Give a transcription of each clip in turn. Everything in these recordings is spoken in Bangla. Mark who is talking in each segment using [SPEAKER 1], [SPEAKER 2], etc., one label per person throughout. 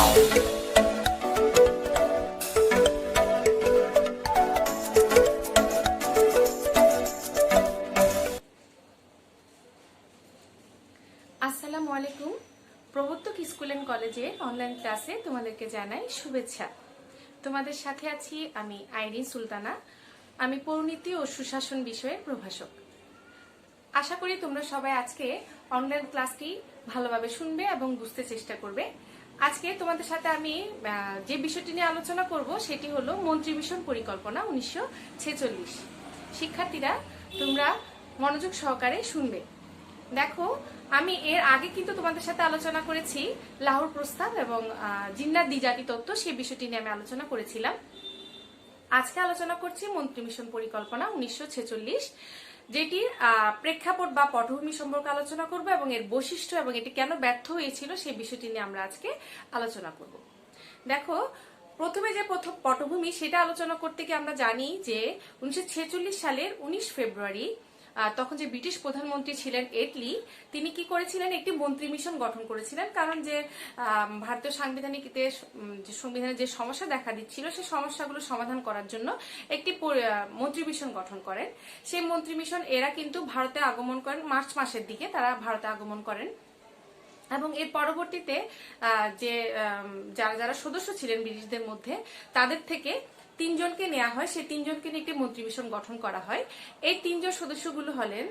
[SPEAKER 1] আসসালামু আলাইকুম। প্রবর্তক স্কুল এন্ড কলেজের অনলাইন ক্লাসে তোমাদেরকে জানাই শুভেচ্ছা। তোমাদের সাথে আছি আমি আইরিন সুলতানা। আমি পরিনীতি ও সুশাসন বিষয়ের প্রভাষক। আশা করি তোমরা সবাই আজকে অনলাইন ক্লাসটি ভালোভাবে শুনবে এবং বুঝতে চেষ্টা করবে। আজকে তোমাদের সাথে আমি যে বিষয়টি নিয়ে আলোচনা করব সেটি হলো মন্ত্রী মিশন পরিকল্পনা 1946। শিক্ষার্থীরা তোমরা মনোযোগ সহকারে শুনবে। দেখো, আমি এর আগে কিন্তু তোমাদের সাথে আলোচনা করেছি লাহোর প্রস্তাব এবং জিন্নাত দ্বিজাতি তত্ত্ব, সেই বিষয়টি নিয়ে আমি আলোচনা করেছিলাম। আজকে আলোচনা করছি মন্ত্রী মিশন পরিকল্পনা 1946, যেটির প্রেক্ষাপট বা পটভূমি সম্পর্কে আলোচনা করব এবং এর বৈশিষ্ট্য এবং এটি কেন ব্যর্থ হয়েছিল সেই বিষয়টি নিয়ে আমরা আজকে আলোচনা করব। দেখো, প্রথমে যে পটভূমি সেটা আলোচনা করতে গিয়ে আমরা জানি যে 1946 সালের 19 ফেব্রুয়ারি তখন যে ব্রিটিশ প্রধানমন্ত্রী ছিলেন এটলি, তিনি কি করেছিলেন, একটি মন্ত্রী মিশন গঠন করেছিলেন। কারণ যে ভারতীয় সংবিধানে যে সমস্যা দেখা দিচ্ছিল সেই সমস্যাগুলো সমাধান করার জন্য একটি মন্ত্রী মিশন গঠন করেন। সেই মন্ত্রী মিশন এরা কিন্তু ভারতে আগমন করেন মার্চ মাসের দিকে, তারা ভারতে আগমন করেন এবং এর পরবর্তীতে যে যারা সদস্য ছিলেন ব্রিটিশদের মধ্যে, তাদের থেকে 3 জনকে নেওয়া হয়। সেই 3 জনকে নিয়ে একটি মন্ত্রী মিশন গঠন করা হয়। এই 3 জন সদস্যগুলো হলেন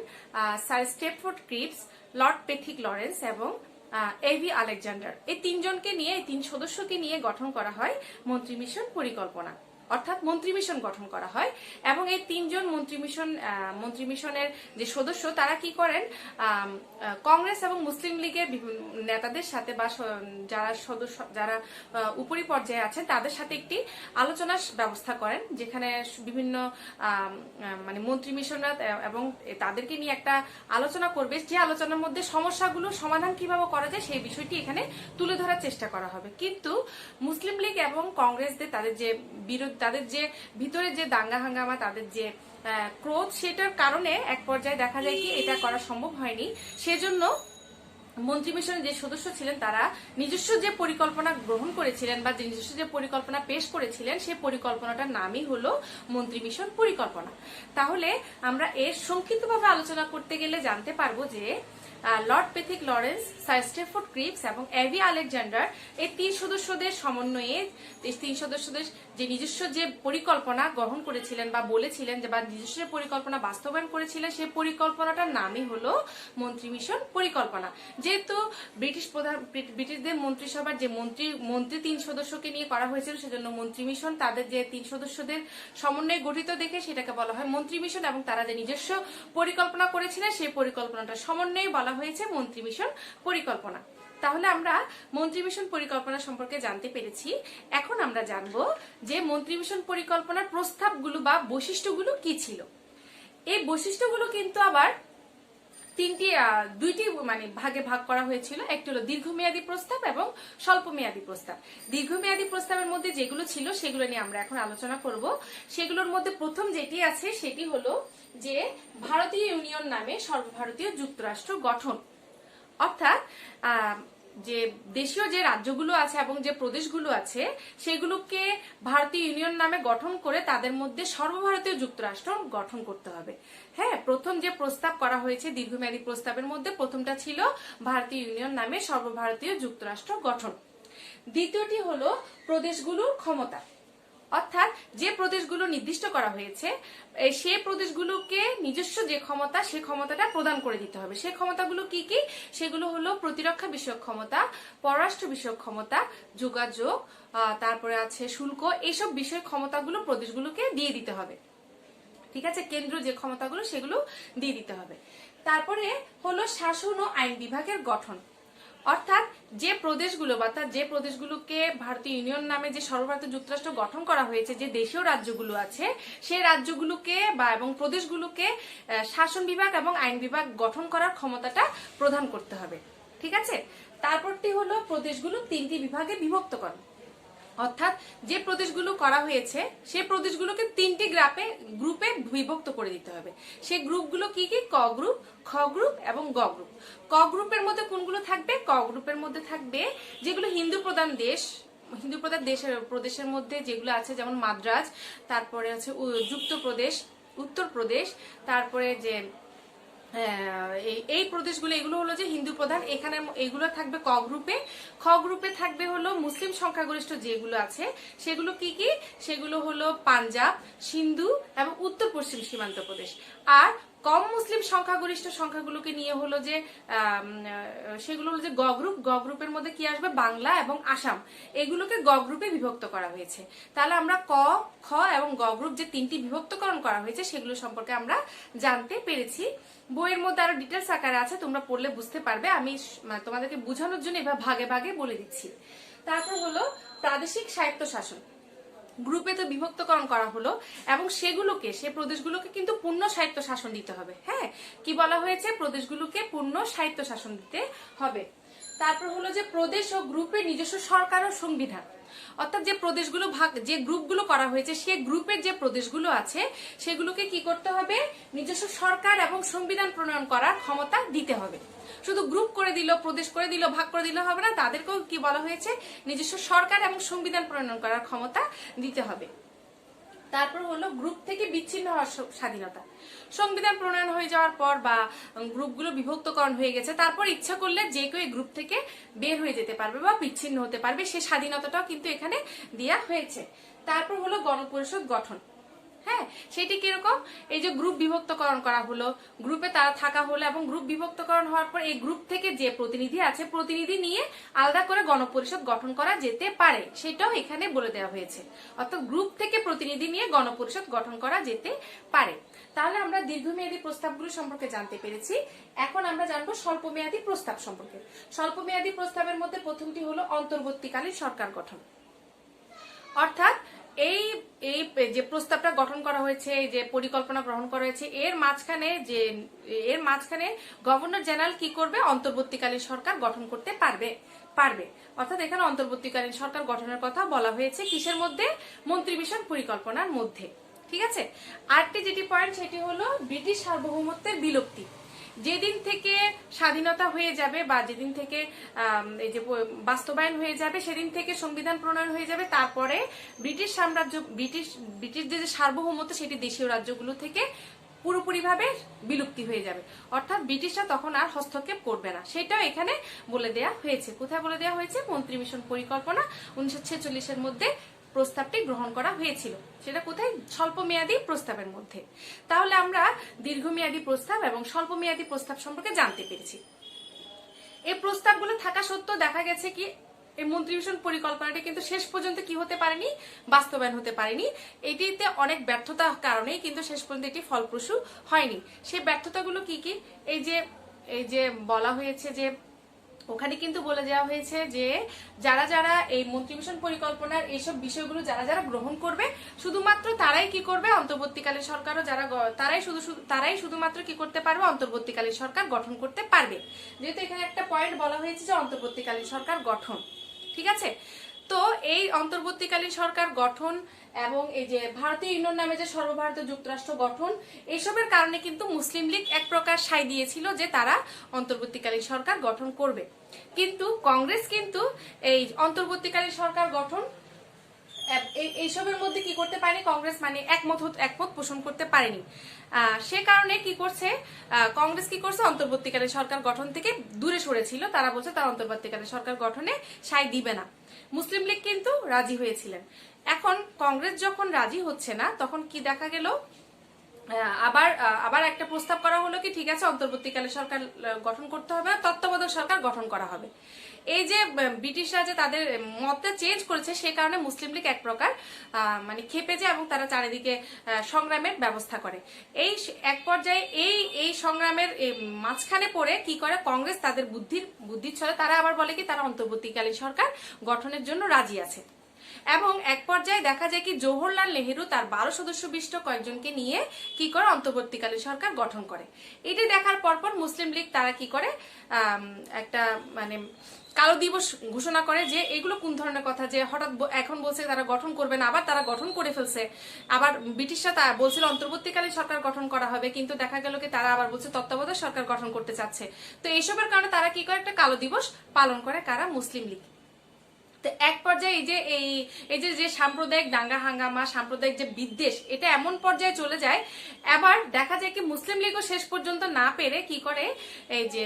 [SPEAKER 1] Sir Stafford Cripps, Lord Pethick Lawrence এবং এভি আলেকজান্ডার। এই 3 জনকে নিয়ে, এই 3 সদস্যকে নিয়ে গঠন করা হয় মন্ত্রী মিশন পরিকল্পনা, অর্থাৎ মন্ত্রী মিশন গঠন করা হয়। এবং এই 3 জন মন্ত্রী মিশনের যে সদস্য, তারা কি করেন, কংগ্রেস এবং মুসলিম লীগের নেতাদের সাথে বা যারা উপরি পর্যায়ে আছেন তাদের সাথে একটি আলোচনার ব্যবস্থা করেন, যেখানে বিভিন্ন মন্ত্রী মিশনরা এবং তাদেরকে নিয়ে একটা আলোচনা করবে, যে আলোচনার মধ্যে সমস্যাগুলো সমাধান কিভাবে করা যায় সেই বিষয়টি এখানে তুলে ধরার চেষ্টা করা হবে। কিন্তু মুসলিম লীগ এবং কংগ্রেসদের তাদের যে ভিতরে যে দাঙ্গা হাঙ্গামা, তাদের যে ক্রোধ, সেটার কারণে এক পর্যায়ে দেখা যায় কি এটা করা সম্ভব হয়নি। সেজন্য মন্ত্রী মিশনের যে সদস্য ছিলেন তারা নিজস্ব যে পরিকল্পনা গ্রহণ করেছিলেন বা নিজস্ব যে পরিকল্পনা পেশ করেছিলেন, সেই পরিকল্পনাটার নামই হলো মন্ত্রী মিশন পরিকল্পনা। তাহলে আমরা এর সংক্ষিপ্তভাবে আলোচনা করতে গেলে জানতে পারবো যে Lord Pethick Lawrence, Sir Stafford Cripps এবং এভি আলেকজান্ডার, এই 3 সদস্যদের সমন্বয়ে, এই 3 সদস্যদের যে নিজস্ব যে পরিকল্পনা গ্রহণ করেছিলেন বা বলেছিলেন বা নিজস্ব যে পরিকল্পনা বাস্তবায়ন করেছিলেন, সেই পরিকল্পনাটার নামই হলো মন্ত্রী মিশন পরিকল্পনা। যেহেতু ব্রিটিশদের মন্ত্রিসভার যে মন্ত্রী 3 সদস্যকে নিয়ে করা হয়েছিল, সেজন্য মন্ত্রী মিশন তাদের যে 3 সদস্যদের সমন্বয়ে গঠিত দেখে সেটাকে বলা হয় মন্ত্রী মিশন, এবং তারা যে নিজস্ব পরিকল্পনা করেছিলেন সেই পরিকল্পনাটা সমন্বয়ে বলা হয়েছে মন্ত্রী মিশন পরিকল্পনা। তাহলে আমরা মন্ত্রী মিশন পরিকল্পনা সম্পর্কে জানতে পেরেছি। এখন আমরা জানবো যে মন্ত্রী মিশন পরিকল্পনার প্রস্তাবগুলো বা বৈশিষ্ট্যগুলো কি ছিল। এই বৈশিষ্ট্যগুলো কিন্তু আবার দুইটি ভাগে ভাগ করা হয়েছিল। একটি হলো দীর্ঘমেয়াদী প্রস্তাব এবং স্বল্পমেয়াদী প্রস্তাব। দীর্ঘমেয়াদী প্রস্তাবের মধ্যে যেগুলো ছিল সেগুলো নিয়ে আমরা এখন আলোচনা করব। সেগুলোর মধ্যে প্রথম যেটি আছে সেটি হলো যে ভারতীয় ইউনিয়ন নামে সর্বভারতীয় যুক্তরাষ্ট্র গঠন, অর্থাৎ যে দেশীয় যে রাজ্যগুলো আছে এবং যে প্রদেশগুলো আছে সেগুলোকে ভারতীয় ইউনিয়ন নামে গঠন করে তাদের মধ্যে সর্বভারতীয় যুক্তরাষ্ট্র গঠন করতে হবে। হ্যাঁ, প্রথম যে প্রস্তাব করা হয়েছে দীর্ঘমেয়াদী প্রস্তাবের মধ্যে প্রথমটা ছিল ভারতীয় ইউনিয়ন নামে সর্বভারতীয় যুক্তরাষ্ট্র গঠন। দ্বিতীয়টি হলো প্রদেশগুলোর ক্ষমতা, অর্থাৎ যে প্রদেশগুলো নির্দিষ্ট করা হয়েছে সেই প্রদেশগুলোকে নিজস্ব যে ক্ষমতা, সেই ক্ষমতাটা প্রদান করে দিতে হবে। সেই ক্ষমতাগুলো কি কি? সেগুলো হলো প্রতিরক্ষা বিষয়ক ক্ষমতা, পররাষ্ট্র বিষয়ক ক্ষমতা, যোগাযোগ, তারপরে আছে শুল্ক, এইসব বিষয়ক ক্ষমতাগুলো প্রদেশগুলোকে দিয়ে দিতে হবে। ঠিক আছে, কেন্দ্রীয় যে ক্ষমতাগুলো সেগুলো দিয়ে দিতে হবে। তারপরে হলো শাসন ও আইন বিভাগের গঠন, অর্থাৎ যে প্রদেশগুলোকে ভারতীয় ইউনিয়ন নামে যে সর্বভারতীয় যুক্তরাষ্ট্র গঠন করা হয়েছে, যে দেশীয় রাজ্যগুলো আছে সেই রাজ্যগুলোকে এবং প্রদেশগুলোকে শাসন বিভাগ এবং আইন বিভাগ গঠন করার ক্ষমতাটা প্রদান করতে হবে। ঠিক আছে, তারপরটি হলো প্রদেশগুলো 3টি বিভাগে বিভক্তকরণ, অর্থাৎ যে প্রদেশগুলো করা হয়েছে সেই প্রদেশগুলোকে 3টি গ্রুপে বিভক্ত করে দিতে হবে। সেই গ্রুপগুলো কি কি? ক গ্রুপ, খ গ্রুপ এবং গ গ্রুপ। ক গ্রুপের মধ্যে কোনগুলো থাকবে? ক গ্রুপের মধ্যে থাকবে যেগুলো হিন্দু প্রধান দেশ হিন্দু প্রধান প্রদেশের মধ্যে যেগুলো আছে, যেমন মাদ্রাজ, তারপরে আছে যুক্তপ্রদেশ, উত্তরপ্রদেশ, তারপরে যে এই প্রদেশগুলো, এগুলো হলো যে হিন্দু প্রধান। এখানে এগুলো থাকবে ক গ্রুপে। খ গ্রুপে থাকবে হলো মুসলিম সংখ্যাগরিষ্ঠ যেগুলো আছে সেগুলো কি কি, সেগুলো হলো পাঞ্জাব, সিন্ধু এবং উত্তর পশ্চিম সীমান্ত প্রদেশ। আর কম মুসলিম সংখ্যাগরিষ্ঠ সংখ্যাগুলোকে নিয়ে হলো যে সেগুলো হলো যে গ গ্রুপ। গ গ্রুপের মধ্যে কি আসবে, বাংলা এবং আসাম, এগুলোকে গ গ্রুপে বিভক্ত করা হয়েছে। তাহলে আমরা ক, খ এবং গ গ্রুপ যে তিনটি বিভক্তকরণ করা হয়েছে সেগুলো সম্পর্কে আমরা জানতে পেরেছি। বইয়ের মধ্যে আরো ডিটেলস আকারে আছে, তোমরা পড়লে বুঝতে পারবে। আমি তোমাদেরকে বোঝানোর জন্য এবার ভাগে ভাগে বলে দিচ্ছি। তারপর হলো প্রাদেশিক স্বায়ত্তশাসন। গ্রুপে তো বিভক্তকরণ করা হলো এবং সেগুলোকে, সে প্রদেশগুলোকে কিন্তু পূর্ণ স্বায়ত্ত শাসন দিতে হবে। হ্যাঁ, কি বলা হয়েছে, প্রদেশগুলোকে পূর্ণ স্বায়ত্ত শাসন দিতে হবে। তারপর হলো যে প্রদেশ ও গ্রুপের নিজস্ব সরকার ও সংবিধান। অর্থাৎ যে প্রদেশগুলো যে গ্রুপগুলো করা হয়েছে সে গ্রুপের যে প্রদেশগুলো আছে সেগুলোকে কি করতে হবে, নিজস্ব সরকার এবং সংবিধান প্রণয়ন করার ক্ষমতা দিতে হবে। শুধু গ্রুপ করে দিল, প্রদেশ করে দিল, ভাগ করে দিলে হবে না, তাদেরকেও কি বলা হয়েছে, নিজস্ব সরকার এবং সংবিধান প্রণয়ন করার ক্ষমতা দিতে হবে। তারপর হলো গ্রুপ থেকে বিচ্ছিন্ন হওয়ার স্বাধীনতা। সংবিধান প্রণয়ন হয়ে যাওয়ার পর বা গ্রুপগুলো বিভক্তকরণ হয়ে গেছে, তারপর ইচ্ছা করলে যে কেউ এই গ্রুপ থেকে বের হয়ে যেতে পারবে বা বিচ্ছিন্ন হতে পারবে, সে স্বাধীনতাটাও কিন্তু এখানে দেয়া হয়েছে। তারপর হলো গণপরিষদ গঠন। হ্যাঁ, সেটি কিরকম, এই যে গ্রুপ বিভক্তকরণ করা হলো, গ্রুপে তারা থাকা হলো এবং গ্রুপ বিভক্তকরণ হওয়ার পর এই গ্রুপ থেকে যে প্রতিনিধি আছে, প্রতিনিধি নিয়ে আলাদা করে গণপরিষদ গঠন করা যেতে পারে, সেটাও এখানে বলে দেওয়া হয়েছে। অর্থাৎ গ্রুপ থেকে প্রতিনিধি নিয়ে গণপরিষদ গঠন করা যেতে পারে। তাহলে আমরা দীর্ঘমেয়াদী প্রস্তাবগুলো সম্পর্কে জানতে পেরেছি। এখন আমরা জানবো স্বল্পমেয়াদী প্রস্তাব সম্পর্কে। স্বল্পমেয়াদী প্রস্তাবের মধ্যে প্রথমটি হলো অন্তর্বর্তীকালীন সরকার গঠন। অর্থাৎ এই এই যে প্রস্তাবটা গঠন করা হয়েছে, যে পরিকল্পনা গ্রহণ করা হয়েছে, এর মাঝখানে গভর্নর জেনারেল কি করবে, অন্তর্বর্তীকালীন সরকার গঠন করতে পারবে। অর্থাৎ এখানে অন্তর্বর্তীকালীন সরকার গঠনের কথা বলা হয়েছে কিসের মধ্যে, মন্ত্রিবিষয়ক পরিকল্পনার মধ্যে। ঠিক আছে, আরেকটি যেটি পয়েন্ট সেটি হলো ব্রিটিশ সার্বভৌমত্বের বিলুপ্তি। যেদিন থেকে স্বাধীনতা হয়ে যাবে বা যেদিন থেকে এই যে বাস্তবায়ন হয়ে যাবে, সেদিন থেকে সংবিধান প্রণয়ন হয়ে যাবে, তারপরে ব্রিটিশদের যে সার্বভৌমত্ব সেটি দেশীয় রাজ্যগুলো থেকে পুরোপুরিভাবে বিলুপ্তি হয়ে যাবে। অর্থাৎ ব্রিটিশরা তখন আর হস্তক্ষেপ করবে না, সেটাও এখানে বলে দেয়া হয়েছে। কোথায় বলে দেওয়া হয়েছে, মন্ত্রিমিশন পরিকল্পনা 1946-এর মধ্যে প্রস্তাবটি গ্রহণ করা হয়েছিল। সেটা কোথায়, স্বল্পমেয়াদী প্রস্তাবের মধ্যে। তাহলে আমরা দীর্ঘমেয়াদী প্রস্তাব এবং স্বল্পমেয়াদী প্রস্তাব সম্পর্কে জানতে পেরেছি। এই প্রস্তাবগুলো থাকা সত্ত্বেও দেখা গেছে কি, এই মন্ত্রিমিশন পরিকল্পনাটি কিন্তু শেষ পর্যন্ত কি হতে পারেনি, বাস্তবায়ন হতে পারেনি। এটিতে অনেক ব্যর্থতার কারণেই কিন্তু শেষ পর্যন্ত এটি ফলপ্রসূ হয়নি। সেই ব্যর্থতাগুলো কি কি, এই যে বলা হয়েছে যে ওখানে কিন্তু বলে দেওয়া হয়েছে যে যারা যারা এই মন্ত্রিমিশন পরিকল্পনার এইসব বিষয়গুলো যারা যারা গ্রহণ করবে, শুধুমাত্র তারাই কি করবে, অন্তর্বর্তীকালীন সরকারও তারাই শুধুমাত্র কি করতে পারবে, অন্তর্বর্তীকালীন সরকার গঠন করতে পারবে। যেহেতু এখানে একটা পয়েন্ট বলা হয়েছে যে অন্তর্বর্তীকালীন সরকার গঠন, ঠিক আছে। তো এই অন্তর্বর্তীকালীন সরকার গঠন এবং এই যে ভারতীয় ইউনিয়ন নামে যে সর্বভারতীয় যুক্তরাষ্ট্র গঠন, এইসবের কারণে কিন্তু মুসলিম লীগ এক প্রকার সায় দিয়েছিল যে তারা অন্তর্বর্তীকালীন সরকার গঠন করবে। কিন্তু কংগ্রেস কিন্তু এই অন্তর্বর্তীকালীন সরকার গঠন এইসবের মধ্যে কি করতে পারেনি, কংগ্রেস মানে একমত পোষণ করতে পারেনি। সে কারণে কি করছে, কংগ্রেস কি করছে, অন্তর্বর্তীকালীন সরকার গঠন থেকে দূরে সরেছিল। তারা বলছে তারা অন্তর্বর্তীকালীন সরকার গঠনে সায় দিবে না। মুসলিম লীগ কিন্তু রাজি হয়েছিলেন। এখন কংগ্রেস যখন রাজি হচ্ছে না, তখন কি দেখা গেল, আবার একটা প্রস্তাব করা হলো কি, ঠিক আছে অন্তর্বর্তীকালীন সরকার গঠন করতে হবে না, তত্ত্বাবধায়ক সরকার গঠন করা হবে। এই যে ব্রিটিশরা যে তাদের মতটা চেঞ্জ করেছে, সে কারণে মুসলিম লীগ এক প্রকার মানে খেপে যায় এবং তারা চারিদিকে সংগ্রামের ব্যবস্থা করে। এই এক পর্যায়ে এই সংগ্রামের মাঝখানে পড়ে কি করে, কংগ্রেস তাদের বুদ্ধির ছলে তারা আবার বলে কি তারা অন্তর্বর্তীকালীন সরকার গঠনের জন্য রাজি আছে। এবং এক পর্যায়ে দেখা যায় কি জওহরলাল নেহেরু তার 12 সদস্য বিশিষ্ট কয়েকজনকে নিয়ে কি করে অন্তর্বর্তীকালীন সরকার গঠন করে। এটি দেখার পরপর মুসলিম লীগ তারা কি করে, একটা মানে কালো দিবস ঘোষণা করে যে এগুলো কোন ধরনের কথা, যে হঠাৎ এখন বলছে তারা গঠন করবে না, আবার তারা গঠন করে ফেলছে। আবার ব্রিটিশরা তা বলছিল অন্তর্বর্তীকালীন সরকার গঠন করা হবে, কিন্তু দেখা গেল কি তারা আবার বলছে তত্ত্বাবধায়ক সরকার গঠন করতে চাচ্ছে। তো এইসবের কারণে তারা কি করে, একটা কালো দিবস পালন করে, কারা, মুসলিম লীগ। তো এক পর্যায়ে এই যে সাম্প্রদায়িক দাঙ্গা হাঙ্গামা, সাম্প্রদায়িক যে বিদ্বেষ, এটা এমন পর্যায়ে চলে যায়। এবার দেখা যায় কি মুসলিম লীগও শেষ পর্যন্ত না পেরে কি করে, এই যে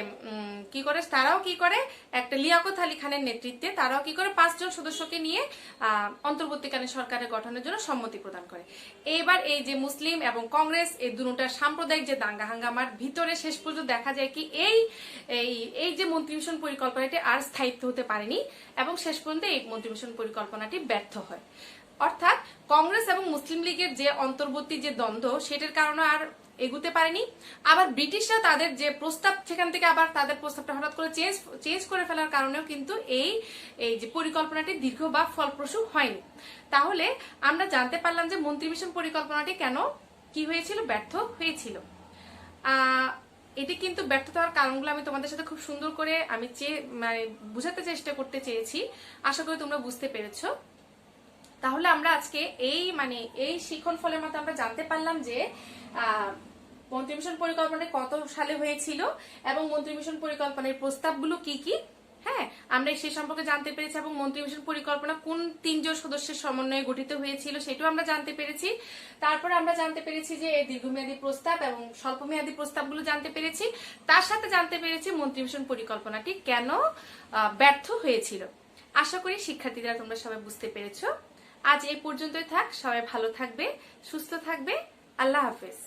[SPEAKER 1] তারাও কি করে, একটা লিয়াকত আলী খানের নেতৃত্বে তারাও কি করে 5 জন সদস্যকে নিয়ে অন্তর্বর্তীকালীন সরকারের গঠনের জন্য সম্মতি প্রদান করে। এবার এই যে মুসলিম এবং কংগ্রেস এই দুটার সাম্প্রদায়িক যে দাঙ্গা হাঙ্গামার ভিতরে শেষ পর্যন্ত দেখা যায় কি এই যে মন্ত্রিমিশন পরিকল্পনাটি আর স্থায়িত্ব হতে পারেনি এবং শেষ পর্যন্ত এই মন্ত্রিমিশন পরিকল্পনাটি ব্যর্থ হয়। অর্থাৎ কংগ্রেস এবং মুসলিম লীগের যে অন্তর্বর্তী যে দ্বন্দ্ব, সেটার কারণে আর এগুতে পারেনি। আবার ব্রিটিশরা তাদের যে প্রস্তাব, সেখান থেকে আবার তাদের প্রস্তাবটা হঠাৎ করে চেঞ্জ করে ফেলার কারণেও কিন্তু এই যে পরিকল্পনাটি দীর্ঘ বা ফলপ্রসূ হয়নি। তাহলে আমরা জানতে পারলাম যে মন্ত্রিমিশন পরিকল্পনাটি কেন কি হয়েছিল, ব্যর্থ হয়েছিল। এটি কিন্তু ব্যর্থতা হওয়ার কারণগুলো আমি তোমাদের সাথে খুব সুন্দর করে আমি বুঝাতে চেষ্টা করতে চেয়েছি। আশা করি তোমরা বুঝতে পেরেছো। তাহলে আমরা আজকে এই শিখন ফলের মতো আমরা জানতে পারলাম যে মন্ত্রিমিশন পরিকল্পনা কত সালে হয়েছিল এবং মন্ত্রিমিশন পরিকল্পনার প্রস্তাবগুলো কি কি। হ্যাঁ, আমরা সেই সম্পর্কে জানতে পেরেছি এবং মন্ত্রিমিশন পরিকল্পনা কোন 3 জন সদস্যের সমন্বয়ে গঠিত হয়েছিল সেটাও আমরা জানতে পেরেছি। তারপরে আমরা জানতে পেরেছি যে দীর্ঘমেয়াদী প্রস্তাব এবং স্বল্পমেয়াদী প্রস্তাবগুলো জানতে পেরেছি। তার সাথে জানতে পেরেছি মন্ত্রিমিশন পরিকল্পনাটি কেন ব্যর্থ হয়েছিল। আশা করি শিক্ষার্থীরা তোমরা সবাই বুঝতে পেরেছো। আজ এই পর্যন্তই থাক। সবাই ভালো থাকবে, সুস্থ থাকবে। আল্লাহ হাফেজ।